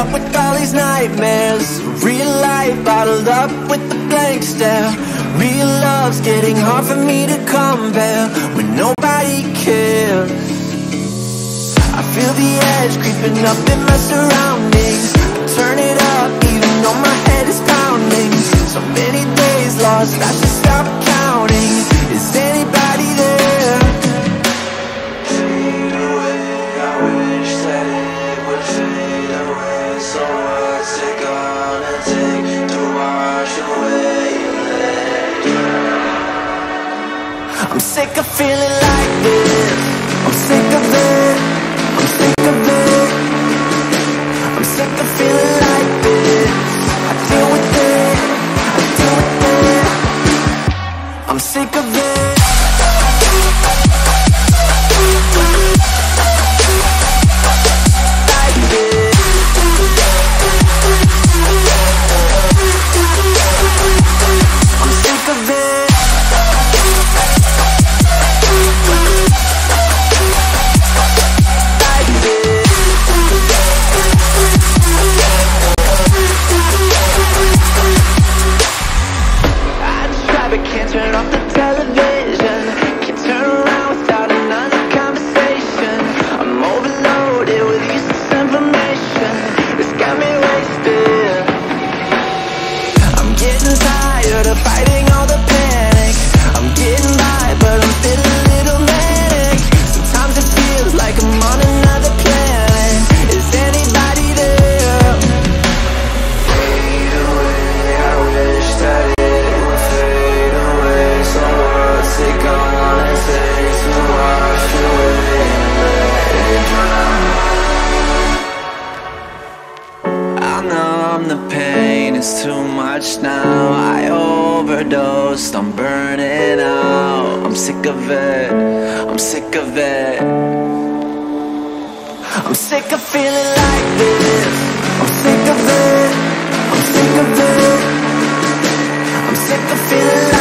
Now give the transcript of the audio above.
up with all these nightmares. Real life bottled up with the blank stare. Real love's getting hard for me to compare when nobody cares. I feel the edge creeping up in my surroundings. I turn it up even though my head is pounding. So many days lost, I should stop counting. Is anybody there? Fade away, I wish that it would fade away. So what's it gonna take to wash away later? I'm sick of feeling like this. I'm sick of it. I'm sick of it. I'm sick of feeling like this. I deal with it. I deal with it. I'm sick of it. Like this. I'm sick of it. Can't turn off the television. Can't turn around without another conversation. I'm overloaded with useless information. It's got me wasted. I'm getting tired of fighting all the panic. I'm getting by, but I'm feeling a little manic. Sometimes it feels like I'm on another planet. Is anybody there? Fade away, I wish that it would fade away. So what's it gonna take to wash away later? I numb the pain, it's too much now. I overdosed, I'm burning out. I'm sick of it, I'm sick of it. I'm sick of feeling like this. I'm sick of it, I'm sick of it. I'm sick of feeling